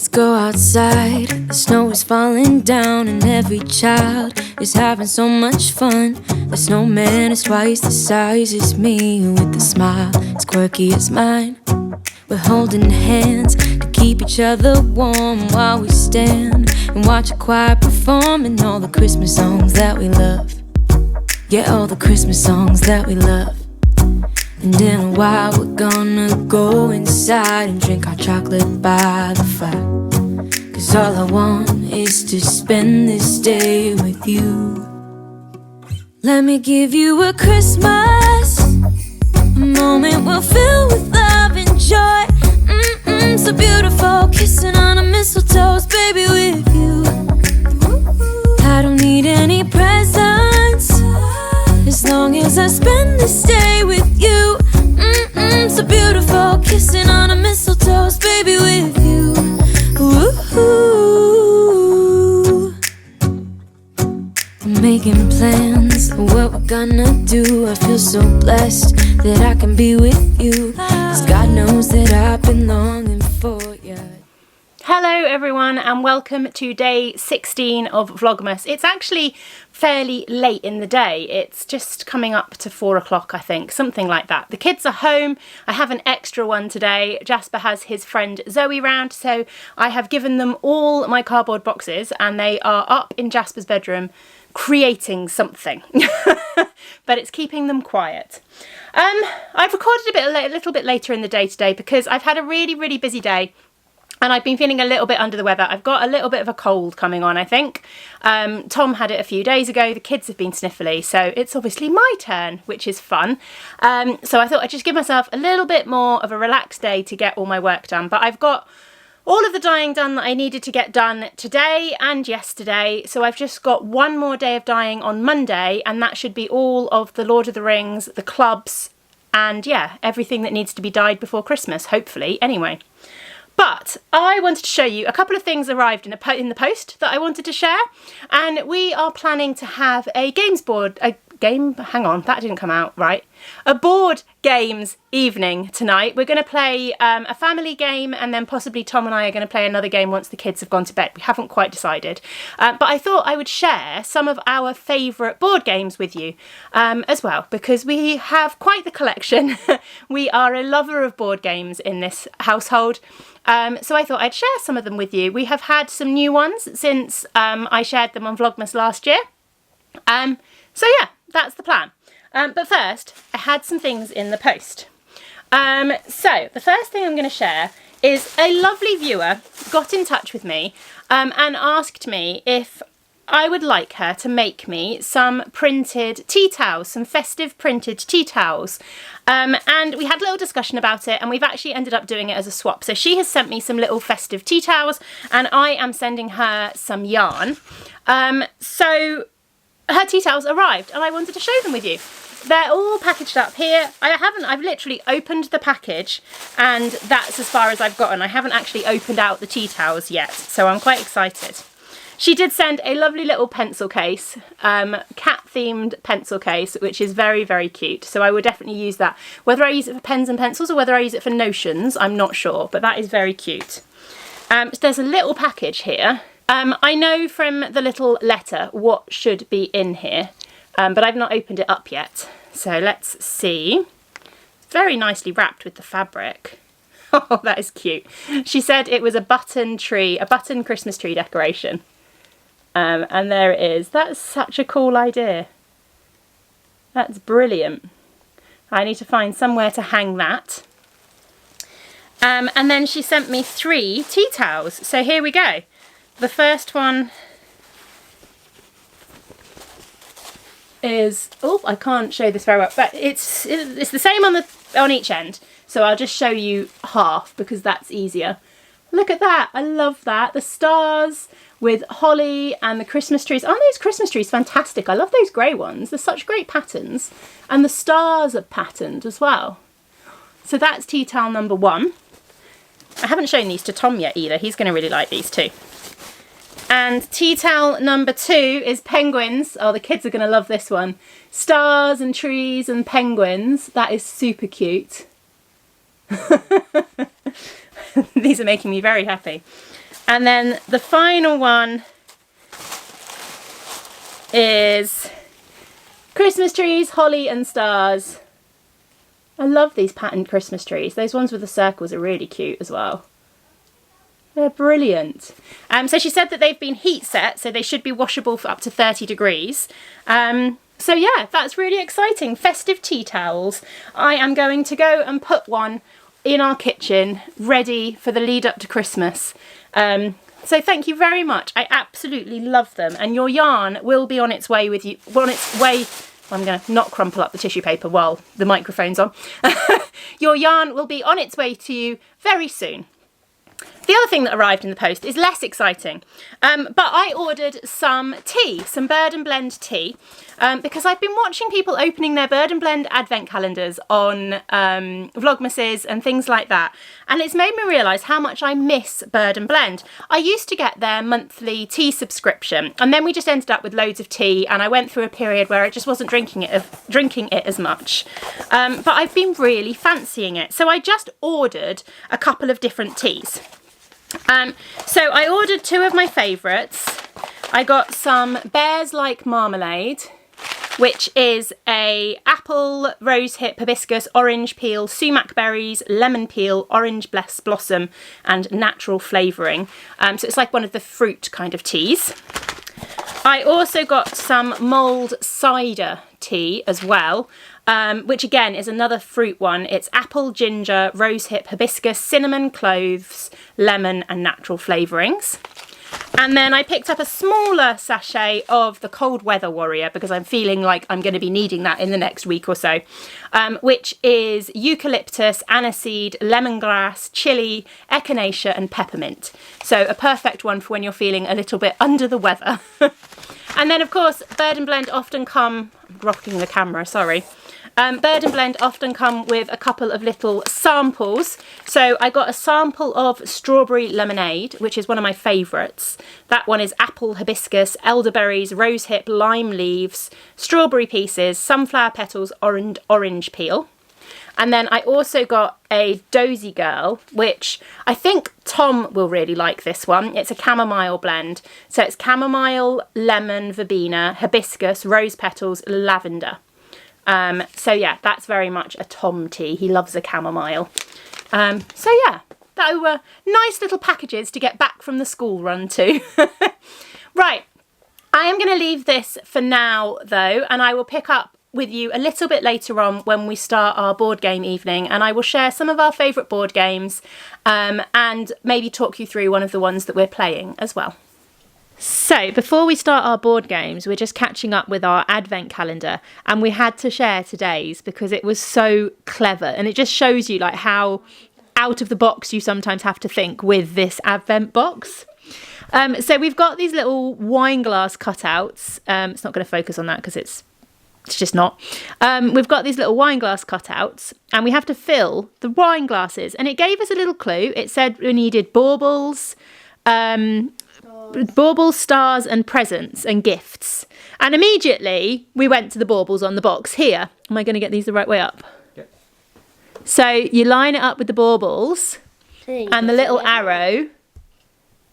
Let's go outside. The snow is falling down and every child is having so much fun. The snowman is twice the size as me, with a smile as quirky as mine. We're holding hands to keep each other warm while we stand and watch a choir performing all the Christmas songs that we love. Yeah, all the Christmas songs that we love. And in a while we're gonna go inside and drink our chocolate by the fire. 'Cause all I want is to spend this day with you. Let me give you a Christmas, a moment we'll fill with love and joy. So beautiful, kissing on a mistletoe, baby, with you. I don't need any presents, as long as I spend this day with you. So beautiful, kissing on a mistletoe, baby, with you. Ooh. I'm making plans of what we're gonna do. I feel so blessed that I can be with you, 'cause God knows that I've been longing for you. Hello everyone and welcome to day 16 of Vlogmas. It's actually fairly late in the day. It's just coming up to 4 o'clock, I think, something like that. The kids are home. I have an extra one today. Jasper has his friend Zoe round, so I have given them all my cardboard boxes and they are up in Jasper's bedroom creating something. But it's keeping them quiet. I've recorded a little bit later in the day today because I've had a really busy day. And I've been feeling a little bit under the weather. I've got a little bit of a cold coming on, I think. Tom had it a few days ago. The kids have been sniffly, so it's obviously my turn, which is fun. So I thought I'd just give myself a little bit more of a relaxed day to get all my work done. But I've got all of the dyeing done that I needed to get done today and yesterday. So I've just got one more day of dyeing on Monday, and that should be all of the Lord of the Rings, the clubs, and yeah, everything that needs to be dyed before Christmas, hopefully, anyway. But I wanted to show you a couple of things arrived in the post that I wanted to share, and we are planning to have a a board games evening tonight. We're going to play a family game, and then possibly Tom and I are going to play another game once the kids have gone to bed. We haven't quite decided, but I thought I would share some of our favourite board games with you as well, because we have quite the collection. We are a lover of board games in this household. So I thought I'd share some of them with you. We have had some new ones since I shared them on Vlogmas last year. So yeah, that's the plan. But first, I had some things in the post. So the first thing I'm going to share is a lovely viewer got in touch with me and asked me if I would like her to make me some printed tea towels, some festive printed tea towels. And we had a little discussion about it, and we've actually ended up doing it as a swap. So she has sent me some little festive tea towels, and I am sending her some yarn. So her tea towels arrived, and I wanted to show them with you. They're all packaged up here. I've literally opened the package, and that's as far as I've gotten. I haven't actually opened out the tea towels yet, so I'm quite excited. She did send a lovely little pencil case, cat-themed pencil case, which is very cute. So I would definitely use that. Whether I use it for pens and pencils or whether I use it for notions, I'm not sure, but that is very cute. There's a little package here. I know from the little letter what should be in here, but I've not opened it up yet. So let's see. Very nicely wrapped with the fabric. Oh, that is cute. She said it was a button Christmas tree decoration. And there it is. That's such a cool idea. That's brilliant. I need to find somewhere to hang that. And then she sent me 3 tea towels. So here we go. The first one is, oh, I can't show this very well, but it's the same on each end. So I'll just show you half because that's easier. Look at that. I love that. The stars with holly and the Christmas trees. Aren't those Christmas trees fantastic? I love those grey ones. They're such great patterns. And the stars are patterned as well. So that's tea towel number 1. I haven't shown these to Tom yet either. He's going to really like these too. And tea towel number 2 is penguins. Oh, the kids are going to love this one. Stars and trees and penguins. That is super cute. These are making me very happy. And then the final one is Christmas trees, holly and stars. I love these patterned Christmas trees. Those ones with the circles are really cute as well. They're brilliant. So she said that they've been heat set, so they should be washable for up to 30 degrees. So yeah, that's really exciting. Festive tea towels. I am going to go and put one in our kitchen, ready for the lead up to Christmas. So thank you very much. I absolutely love them. And your yarn will be on its way with you. On its way. I'm going to not crumple up the tissue paper while the microphone's on. Your yarn will be on its way to you very soon. The other thing that arrived in the post is less exciting, but I ordered some tea, some Bird and Blend tea, because I've been watching people opening their Bird and Blend advent calendars on Vlogmases and things like that, and it's made me realise how much I miss Bird and Blend. I used to get their monthly tea subscription, and then we just ended up with loads of tea, and I went through a period where I just wasn't drinking it as much, but I've been really fancying it, so I just ordered a couple of different teas. So I ordered two of my favourites. I got some Bears Like Marmalade, which is a apple, rosehip, hibiscus, orange peel, sumac berries, lemon peel, orange blossom and natural flavouring. So it's like one of the fruit kind of teas. I also got some mulled cider tea as well, which again is another fruit one. It's apple, ginger, rosehip, hibiscus, cinnamon, cloves, lemon and natural flavourings. And then I picked up a smaller sachet of the Cold Weather Warrior because I'm feeling like I'm going to be needing that in the next week or so, which is eucalyptus, aniseed, lemongrass, chili, echinacea and peppermint. So a perfect one for when you're feeling a little bit under the weather. And then of course Bird and Blend often come, I'm rocking the camera, sorry. Bird and Blend often come with a couple of little samples. So I got a sample of strawberry lemonade, which is one of my favourites. That one is apple, hibiscus, elderberries, rosehip, lime leaves, strawberry pieces, sunflower petals, orange peel. And then I also got a Dozy Girl, which I think Tom will really like this one. It's a chamomile blend. So it's chamomile, lemon, verbena, hibiscus, rose petals, lavender. So yeah, that's very much a Tom tea. He loves a chamomile. So yeah, that were nice little packages to get back from the school run to. Right, I am going to leave this for now though, and I will pick up with you a little bit later on when we start our board game evening, and I will share some of our favourite board games and maybe talk you through one of the ones that we're playing as well. So before we start our board games, we're just catching up with our advent calendar, and we had to share today's because it was so clever, and it just shows you like how out of the box you sometimes have to think with this advent box. So we've got these little wine glass cutouts. It's not going to focus on that because it's just not. We've got these little wine glass cutouts, and we have to fill the wine glasses, and it gave us a little clue. It said we needed baubles, baubles, stars and presents and gifts, and immediately we went to the baubles on the box here. Am I going to get these the right way up? Yep. So you line it up with the baubles, and the little arrow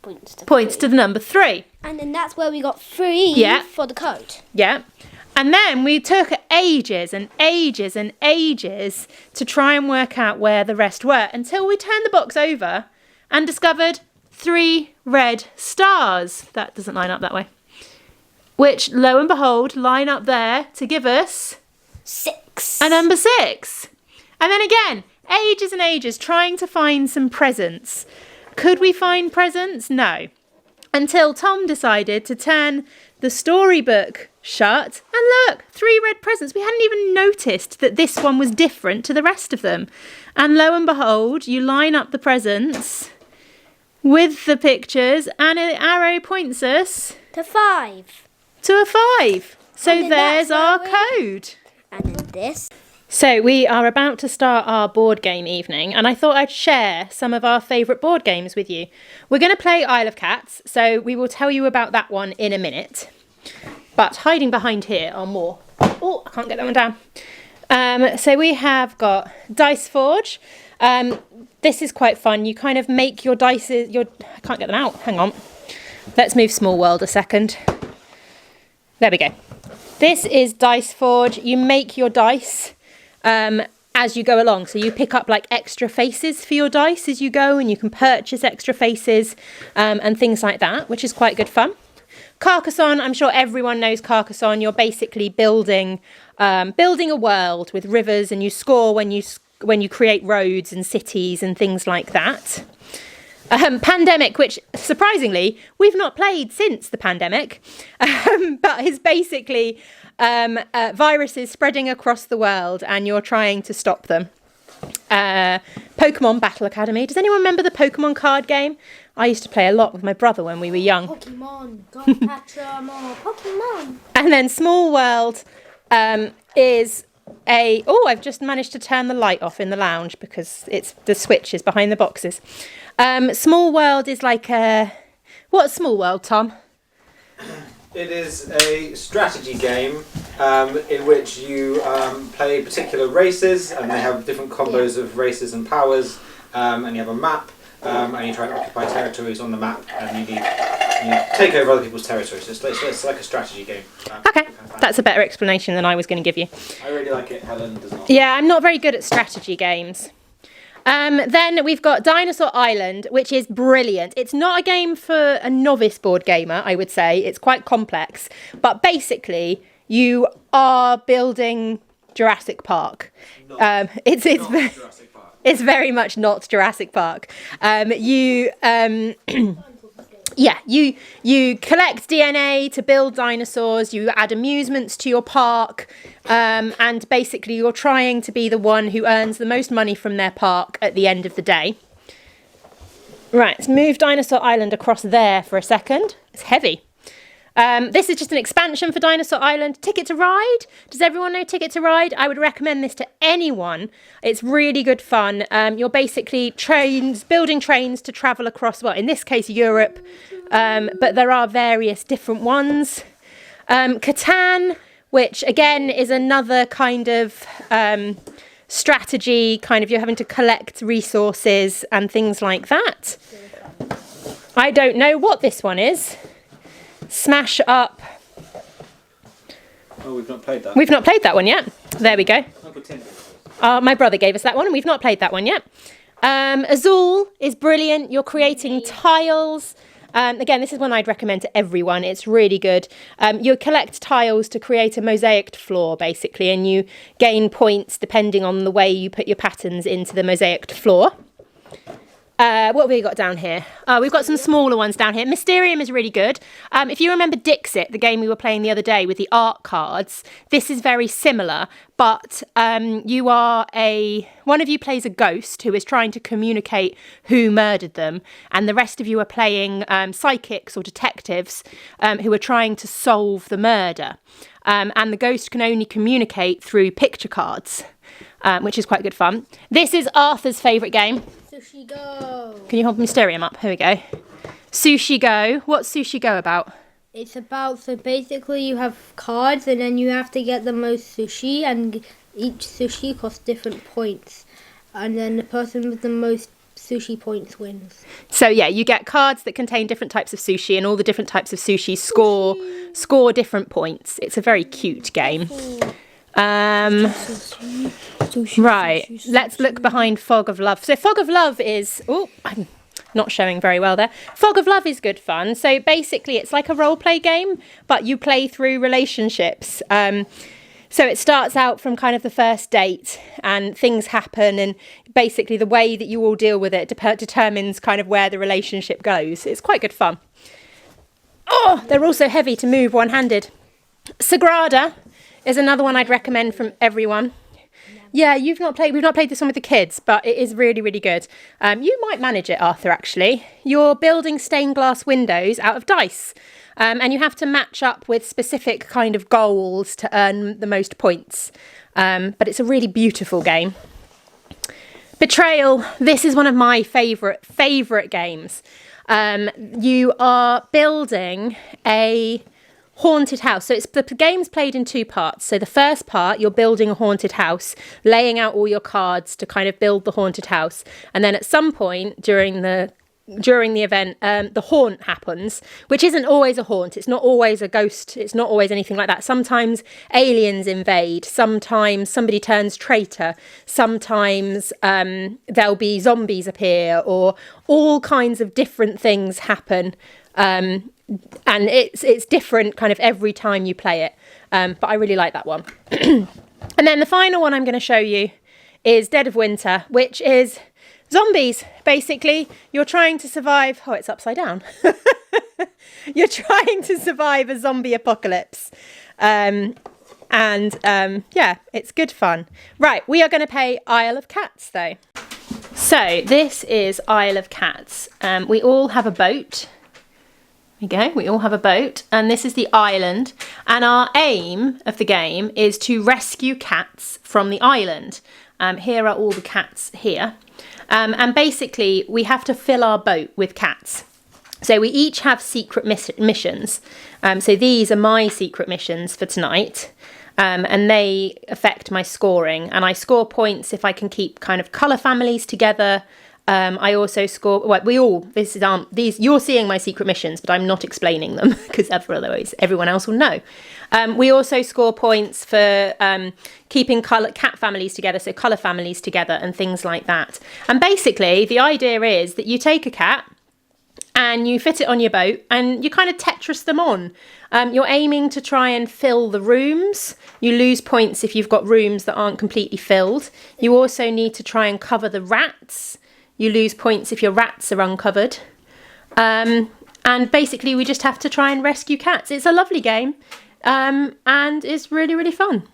points to the number 3, and then that's where we got 3 for the code. Yeah. And then we took ages and ages and ages to try and work out where the rest were, until we turned the box over and discovered 3 red stars. That doesn't line up that way. Which, lo and behold, line up there to give us 6. a number 6. And then again, ages and ages trying to find some presents. Could we find presents? No. Until Tom decided to turn the storybook shut, and look, 3 red presents. We hadn't even noticed that this one was different to the rest of them. And lo and behold, you line up the presents with the pictures, and an arrow points us to 5. To a 5. So there's our code. And then this. So we are about to start our board game evening, and I thought I'd share some of our favourite board games with you. We're going to play Isle of Cats, so we will tell you about that one in a minute. But hiding behind here are more. Oh, I can't get that one down. So we have got Dice Forge. This is quite fun. You kind of make your dice. I can't get them out. Hang on. Let's move Small World a second. There we go. This is Dice Forge. You make your dice as you go along. So you pick up like extra faces for your dice as you go, and you can purchase extra faces and things like that, which is quite good fun. Carcassonne, I'm sure everyone knows Carcassonne. You're basically building a world with rivers, and you score when you create roads and cities and things like that. Pandemic, which surprisingly we've not played since the pandemic, but is basically viruses spreading across the world and you're trying to stop them. Pokemon Battle Academy. Does anyone remember the Pokemon card game? I used to play a lot with my brother when we were young. Pokemon, gotta catch 'em all. Pokemon. And then Small World is I've just managed to turn the light off in the lounge because the switch is behind the boxes. Small World is like what's Small World, Tom? It is a strategy game in which you play particular races, and they have different combos of races and powers, and you have a map, and you try to occupy territories on the map, and you take over other people's territories. So it's like a strategy game. Okay, that's a better explanation than I was going to give you. I really like it. Helen does not. Yeah, I'm not very good at strategy games. Then we've got Dinosaur Island, which is brilliant. It's not a game for a novice board gamer, I would say. It's quite complex. But basically, you are building Jurassic Park. It's Jurassic Park. It's very much not Jurassic Park. You collect DNA to build dinosaurs, you add amusements to your park, and basically you're trying to be the one who earns the most money from their park at the end of the day. Right, let's move Dinosaur Island across there for a second. It's heavy. This is just an expansion for Dinosaur Island. Ticket to Ride. Does everyone know Ticket to Ride? I would recommend this to anyone. It's really good fun. You're basically building trains to travel across, well, in this case, Europe, but there are various different ones. Catan, which again is another kind of strategy, you're having to collect resources and things like that. I don't know what this one is. Smash Up. Oh, we've not played that. We've not played that one yet. There we go. Uncle Tim. My brother gave us that one, and we've not played that one yet. Azul is brilliant. You're creating tiles. Again, this is one I'd recommend to everyone. It's really good. You collect tiles to create a mosaicked floor, basically, and you gain points depending on the way you put your patterns into the mosaicked floor. What have we got down here? We've got some smaller ones down here. Mysterium is really good. If you remember Dixit, the game we were playing the other day with the art cards, this is very similar, but one of you plays a ghost who is trying to communicate who murdered them, and the rest of you are playing psychics or detectives who are trying to solve the murder. And the ghost can only communicate through picture cards, which is quite good fun. This is Arthur's favourite game. Sushi Go. Can you hold Mysterium up? Here we go. Sushi Go. What's Sushi Go about? It's about, so basically you have cards and then you have to get the most sushi, and each sushi costs different points. And then the person with the most sushi points wins. So yeah, you get cards that contain different types of sushi, and all the different types of sushi score different points. It's a very cute game. Right, let's look behind Fog of Love. So Fog of Love is... Oh, I'm not showing very well there. Fog of Love is good fun. So basically it's like a role-play game, but you play through relationships. So it starts out from kind of the first date, and things happen, and basically the way that you all deal with it determines kind of where the relationship goes. It's quite good fun. Oh, they're also heavy to move one-handed. Sagrada is another one I'd recommend from everyone. Yeah, we've not played this one with the kids, but it is really, really good. You might manage it, Arthur, actually. You're building stained glass windows out of dice, and you have to match up with specific kind of goals to earn the most points. But it's a really beautiful game. Betrayal. This is one of my favourite games. You are building a haunted house. So the game's played in 2 parts. So the first part, you're building a haunted house, laying out all your cards to kind of build the haunted house. And then at some point during the event, the haunt happens, which isn't always a haunt. It's not always a ghost. It's not always anything like that. Sometimes aliens invade. Sometimes somebody turns traitor. Sometimes there'll be zombies appear, or all kinds of different things happen. And it's different kind of every time you play it. But I really like that one. And then the final one I'm going to show you is Dead of Winter, which is zombies. Basically, you're trying to survive. Oh, it's upside down. You're trying to survive a zombie apocalypse. Yeah, it's good fun. Right, we are going to play Isle of Cats, though. So this is Isle of Cats. We all have a boat. There we go. We all have a boat, and this is the island. And our aim of the game is to rescue cats from the island. Here are all the cats here. And basically, we have to fill our boat with cats. So we each have secret missions. So these are my secret missions for tonight. And they affect my scoring. And I score points if I can keep kind of colour families together. I also score, you're seeing my secret missions, but I'm not explaining them because otherwise everyone else will know. We also score points for keeping cat families together, so colour families together and things like that. And basically the idea is that you take a cat and you fit it on your boat and you kind of Tetris them on. You're aiming to try and fill the rooms. You lose points if you've got rooms that aren't completely filled. You also need to try and cover the rats. You lose points if your rats are uncovered. And basically we just have to try and rescue cats. It's a lovely game, and it's really, really fun.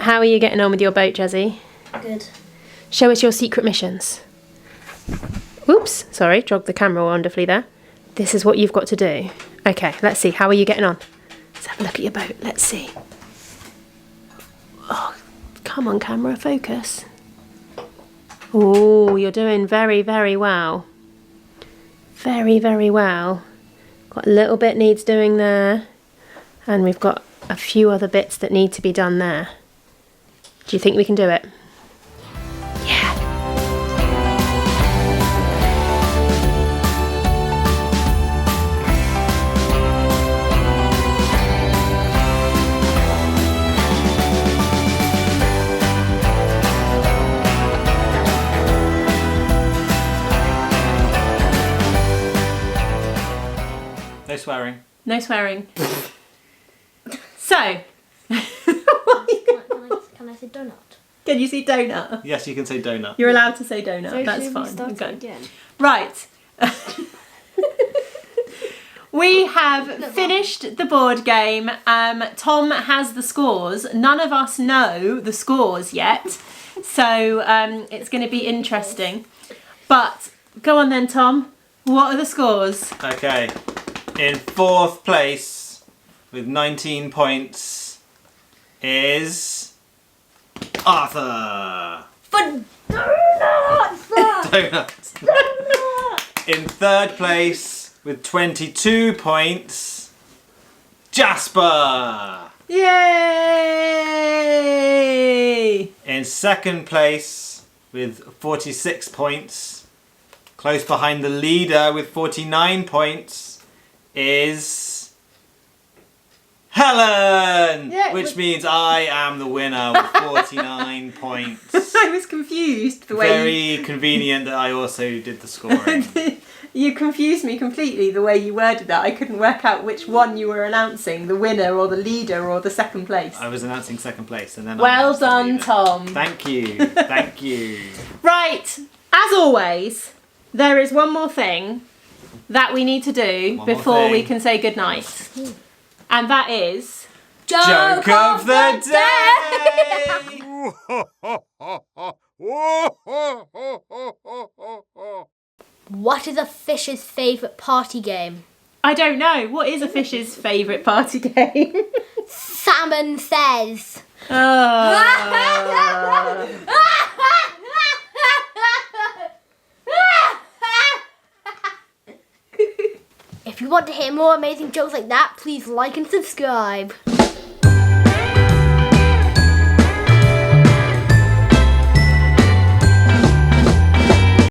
How are you getting on with your boat, Jazzy? Good. Show us your secret missions. Oops, sorry, jogged the camera wonderfully there. This is what you've got to do. Okay, let's see. How are you getting on? Let's have a look at your boat. Let's see. Oh, come on, camera, focus. Oh, you're doing very, very well. Very, very well. Got a little bit needs doing there. And we've got a few other bits that need to be done there. Do you think we can do it? Yeah. No swearing. No swearing. So. Can I say donut? Can you see donut? Yes, you can say donut. You're allowed to say donut. So That's should fine. we start Okay. it again? Right. We have finished the board game. Tom has the scores. None of us know the scores yet. So it's going to be interesting. But go on then, Tom. What are the scores? Okay. In 4th place with 19 points is Arthur. For donuts! Donuts. In 3rd place with 22 points, Jasper. Yay! In 2nd place with 46 points, close behind the leader with 49 points, is Helen! Yeah, which means I am the winner with 49 points. I was confused the way Very convenient that I also did the scoring. you confused me completely the way you worded that. I couldn't work out which one you were announcing, the winner or the leader or the 2nd place. I was announcing 2nd place and then I Well announced the done, leader. Tom. Thank you. Thank you. Right, as always, there is one more thing that we need to do One more before we thing. can say goodnight. And that is... Joke of the day! What is a fish's favourite party game? I don't know. What is a fish's favourite party game? Salmon Says. Oh. If you want to hear more amazing jokes like that, please like and subscribe.